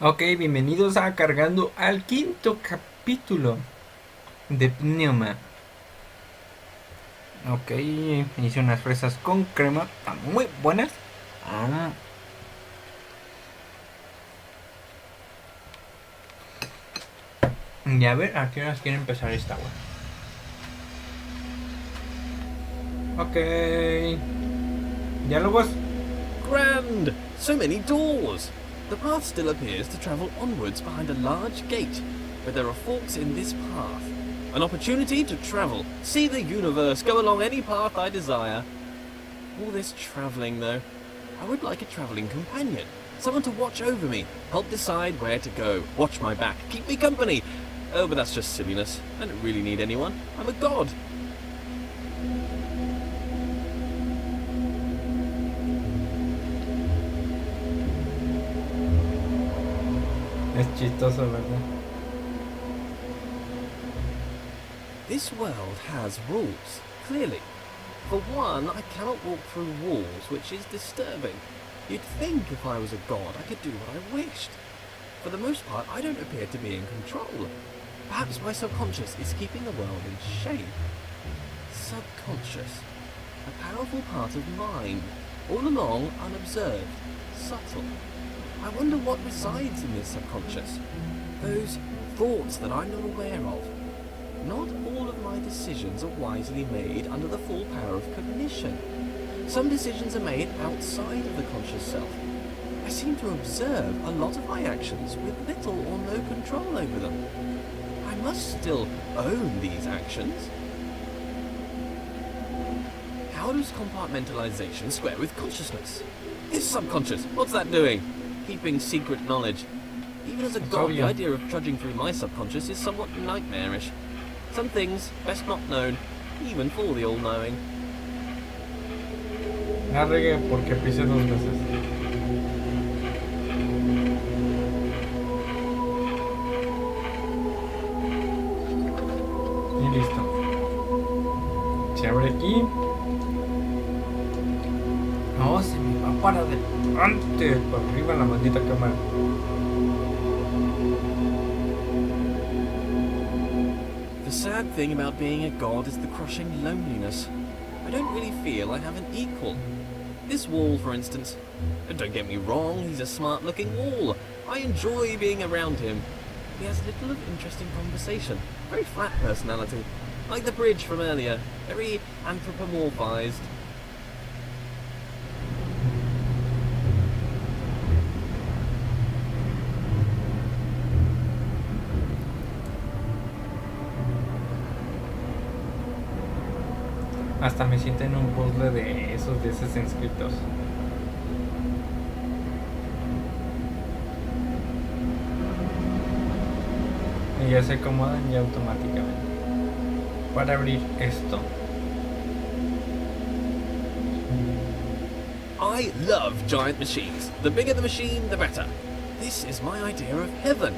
Ok, bienvenidos a Cargando al quinto capítulo de PNEUMA. Ok, hice unas fresas con crema, están muy buenas. Ah. Y a ver, ¿a qué horas quiere empezar esta agua? Ok. Diálogos. Grand! So many doors! The path still appears to travel onwards behind a large gate, but there are forks in this path. An opportunity to travel, see the universe, go along any path I desire. All this travelling, though. I would like a travelling companion. Someone to watch over me, help decide where to go, watch my back, keep me company. Oh, but that's just silliness. I don't really need anyone. I'm a god. Es chistoso, ¿verdad? This world has rules, clearly. For one, I cannot walk through walls, which is disturbing. You'd think if I was a god, I could do what I wished. For the most part, I don't appear to be in control. Perhaps my subconscious is keeping the world in shape. Subconscious. A powerful part of mind, all along unobserved, subtle. I wonder what resides in this subconscious. Those thoughts that I'm not aware of. Not all of my decisions are wisely made under the full power of cognition. Some decisions are made outside of the conscious self. I seem to observe a lot of my actions with little or no control over them. I must still own these actions. How does compartmentalization square with consciousness? This subconscious, what's that doing? Keeping secret knowledge. Even as a god, the idea of trudging through my subconscious is somewhat nightmarish. Some things best not known, even for the all-knowing. La regué porque pisé 2 veces. Y listo. Se abre aquí. No, se me va para adelante. Para arriba la maldita cámara. The sad thing about being a god is the crushing loneliness. I don't really feel I have an equal. This wall, for instance. Don't get me wrong, he's a smart-looking wall. I enjoy being around him. He has little of interesting conversation. Very flat personality. Like the bridge from earlier. Very anthropomorphized. Hasta me siento en un puzzle de esos inscritos. Y ya se acomodan ya automáticamente. Para abrir esto. I love giant machines. The bigger the machine, the better. This is my idea of heaven.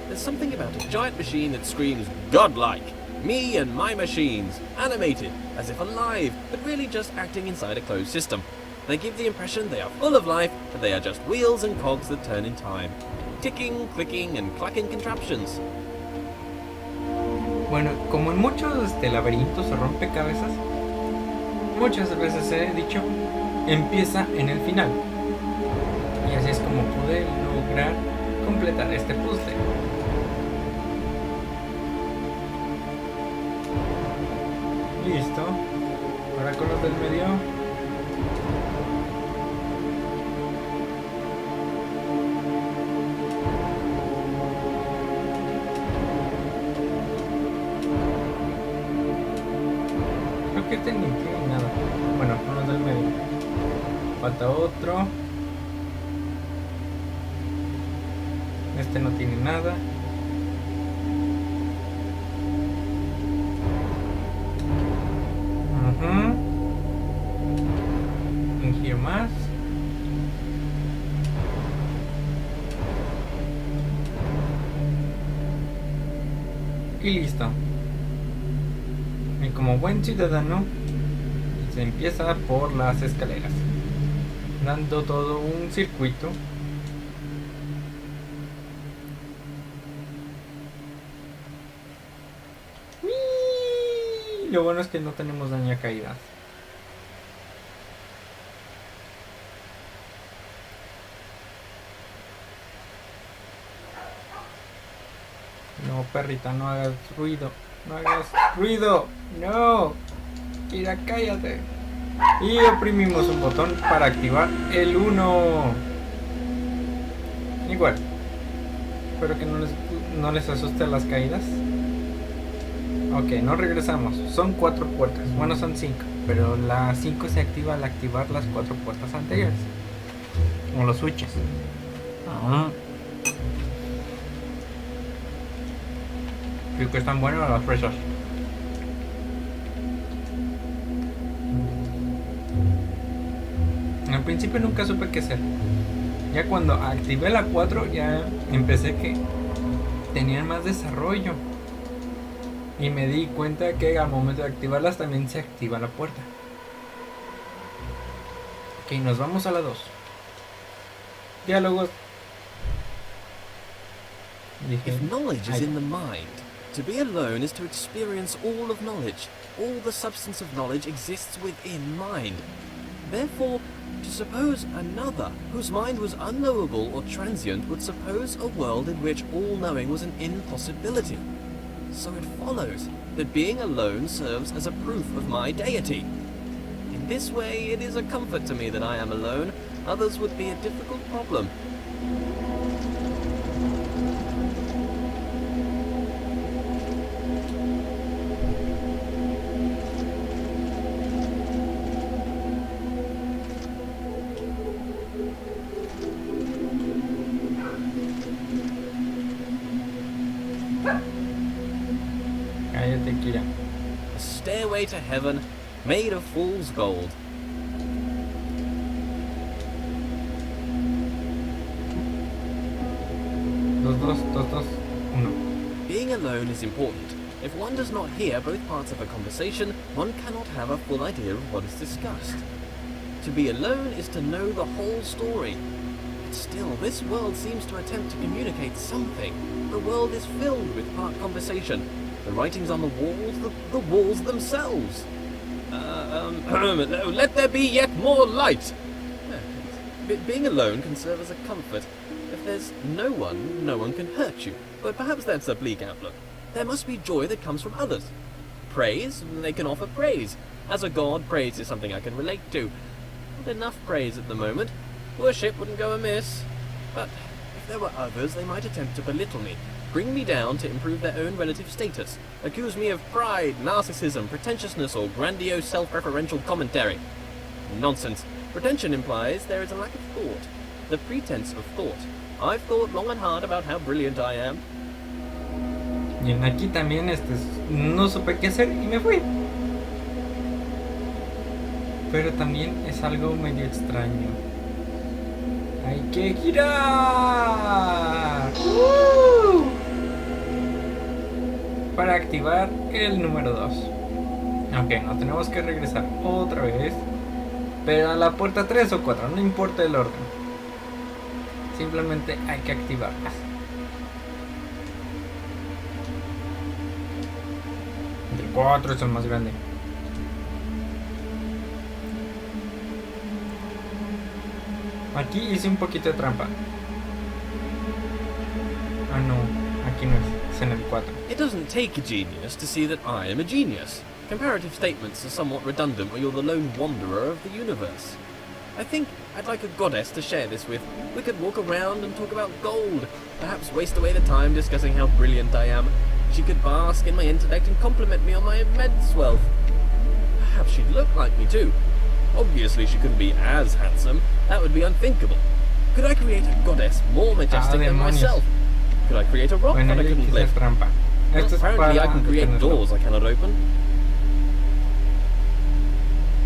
There's something about a giant machine that screams godlike. Me and my machines, animated, as if alive, but really just acting inside a closed system. They give the impression they are full of life, but they are just wheels and cogs that turn in time. Ticking, clicking, and clacking contraptions. Bueno, como en muchos laberintos o rompecabezas, muchas veces he dicho, empieza en el final. Y así es como pude lograr completar este puzzle. Listo. Ahora con los del medio. Creo que este ni tiene nada. Bueno, con los del medio. Falta otro. Este no tiene nada. Fingir más. Y listo. Y como buen ciudadano, se empieza por las escaleras, dando todo un circuito lo bueno es que no tenemos daño a caídas. No, perrita, no hagas ruido. No hagas ruido. No. Kira, cállate. Y oprimimos un botón para activar el 1. Igual. Espero que no les asuste las caídas. Ok, no regresamos. Son 4 puertas. Bueno, son 5. Pero la 5 se activa al activar las 4 puertas anteriores. O los switches. Creo que están buenas las fresas. Al principio nunca supe qué hacer. Ya cuando activé la 4 ya empecé que tenían más desarrollo. Y me di cuenta que al momento de activarlas también se activa la puerta. Ok, nos vamos a la 2. Diálogos. If knowledge is in the mind, to be alone is to experience all of knowledge. All the substance of knowledge exists within mind. Therefore, to suppose another, whose mind was unknowable or transient, would suppose a world in which all knowing was an impossibility. So it follows that being alone serves as a proof of my deity. In this way, it is a comfort to me that I am alone. Others would be a difficult problem. Cállate, Kira. A stairway to heaven made of fool's gold. Dos, uno. Being alone is important. If one does not hear both parts of a conversation, one cannot have a full idea of what is discussed. To be alone is to know the whole story. But still, this world seems to attempt to communicate something. The world is filled with part conversation. The writings on the walls themselves. Let there be yet more light. Being alone can serve as a comfort. If there's no one can hurt you. But perhaps that's a bleak outlook. There must be joy that comes from others. Praise, they can offer praise. As a god, praise is something I can relate to. Not enough praise at the moment. Worship wouldn't go amiss. But if there were others, they might attempt to belittle me, bring me down to improve their own relative status, accuse me of pride, narcissism, pretentiousness, or grandiose self-referential commentary. Nonsense. Pretension implies there is a lack of thought. The pretense of thought. I've thought long and hard about how brilliant I am. Y aquí también no supe qué hacer y me fui. Pero también es algo medio extraño. ¡Hay que girar! Para activar el número 2. Ok, nos tenemos que regresar otra vez. Pero a la puerta 3 o 4, no importa el orden. Simplemente hay que activarlas. El 4 es el más grande. Aquí hice un poquito de trampa. Ah, no, aquí no es en el 4. It doesn't take a genius to see that I am a genius. Comparative statements are somewhat redundant when you're the lone wanderer of the universe. I think I'd like a goddess to share this with. We could walk around and talk about gold. Perhaps waste away the time discussing how brilliant I am. She could bask in my intellect and compliment me on my immense wealth. Perhaps she'd look like me too. Obviously she couldn't be as handsome. That would be unthinkable. Could I create a goddess more majestic than myself? Could I create a rock that I couldn't lift? Trampa. Well, apparently I can create doors I cannot open.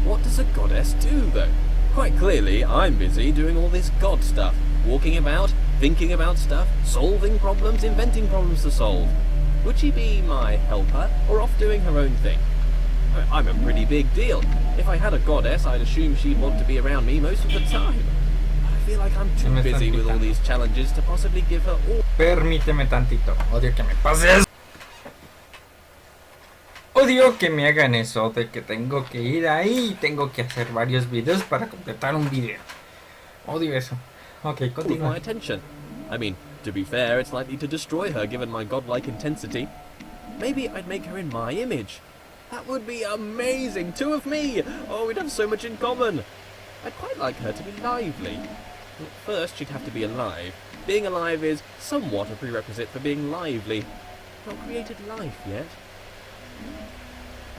What does a goddess do, though? Quite clearly, I'm busy doing all this god stuff. Walking about, thinking about stuff, solving problems, inventing problems to solve. Would she be my helper, or off doing her own thing? I'm a pretty big deal. If I had a goddess, I'd assume she'd want to be around me most of the time. But I feel like I'm too busy with all these challenges to possibly give her all... Permíteme tantito. Odio que me pases. Odio que me hagan eso, de que tengo que ir ahí y tengo que hacer varios videos para completar un video. Odio eso. Ok, With continúa. my attention. I mean, to be fair, it's likely to destroy her given my godlike intensity. Maybe I'd make her in my image. That would be amazing! 2 of me! Oh, we'd have so much in common! I'd quite like her to be lively. Well, first, she'd have to be alive. Being alive is somewhat a prerequisite for being lively. Not created life yet.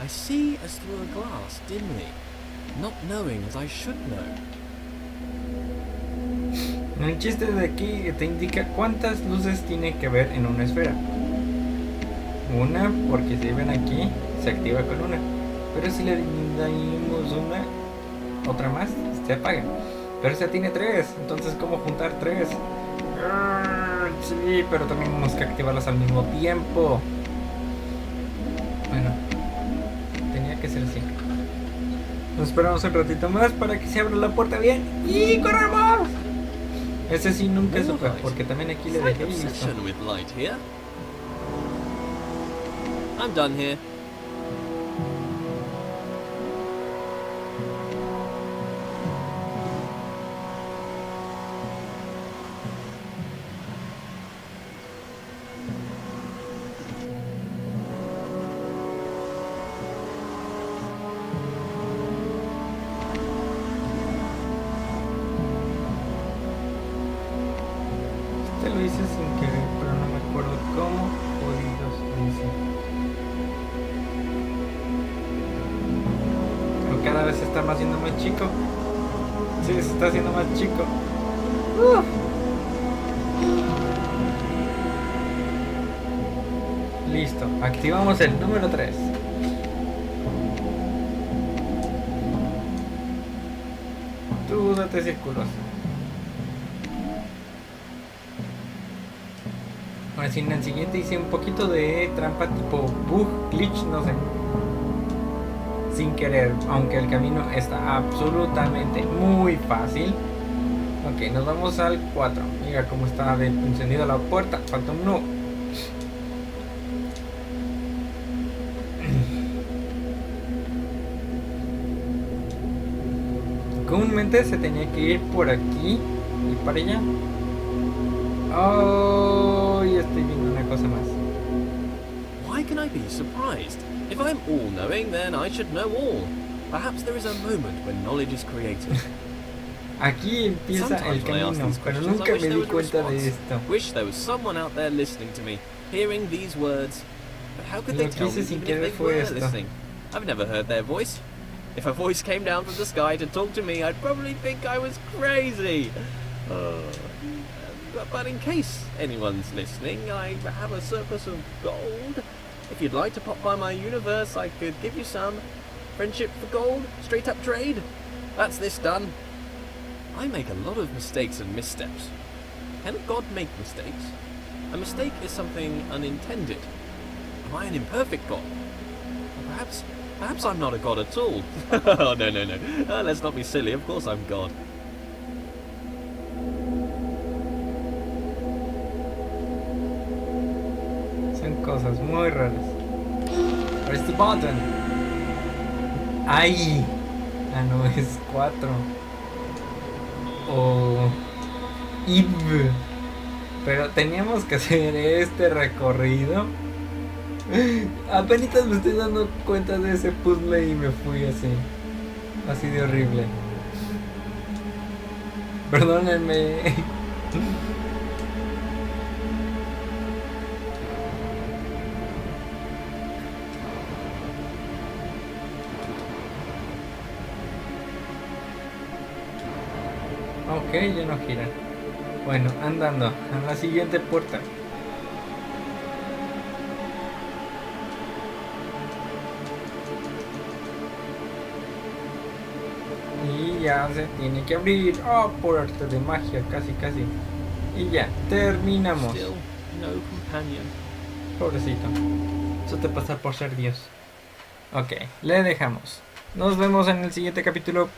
I see as through a glass dimly, not knowing as I should know. El chiste de aquí te indica cuántas luces tiene que ver en una esfera. Una, porque si ven aquí, se activa con una. Pero si le añadimos una, otra más, se apaga. Pero esta tiene 3, entonces ¿cómo juntar 3? Sí, pero también tenemos que activarlas al mismo tiempo. Bueno, tenía que ser así. Nos esperamos un ratito más para que se abra la puerta bien y ¡corremos! Ese sí nunca supe, porque también aquí le dejé y listo. Obsession with light here. I'm done here. Este lo hice sin querer, pero no me acuerdo cómo jodidos lo hice. Pero cada vez se está haciendo más chico. Sí, se está haciendo más chico. Listo, activamos el número 3. Tú date círculos. Ahora sí, en el siguiente hice un poquito de trampa tipo bug, glitch, no sé. Sin querer, aunque el camino está absolutamente muy fácil. Ok, nos vamos al 4. Mira cómo está encendida la puerta. Falta uno. Comúnmente se tenía que ir por aquí y para allá. Oh, ya estoy viendo una cosa más. Why can I be surprised? If I'm all-knowing, then I should know all. Perhaps there is a moment when knowledge is created. Aquí empieza el Sometimes when I ask camino, these pero questions, I nunca wish me there di was a cuenta de response. esto. Wish there was someone out there listening to me, hearing these words. But how could they Lo que tell hice me sin even querer if they fue were esto. listening? I've never heard their voice. If a voice came down from the sky to talk to me, I'd probably think I was crazy. But in case anyone's listening, I have a surplus of gold. If you'd like to pop by my universe, I could give you some. Friendship for gold, straight up trade. That's this done. I make a lot of mistakes and missteps. Can God make mistakes? A mistake is something unintended. Am I an imperfect God? Or perhaps I'm not a God at all. Oh, no. Let's not be silly. Of course I'm God. Son cosas muy raras. Press the button. ¡Ay! Ah, no, es 4. O... IV. Pero teníamos que hacer este recorrido. Apenas me estoy dando cuenta de ese puzzle y me fui así. Así de horrible. Perdónenme. Ok, ya no gira. Bueno, andando a la siguiente puerta. Y ya se tiene que abrir. Oh, por arte de magia, casi. Y ya, terminamos. Still no companion. Pobrecito. Eso te pasa por ser Dios. Ok, le dejamos. Nos vemos en el siguiente capítulo.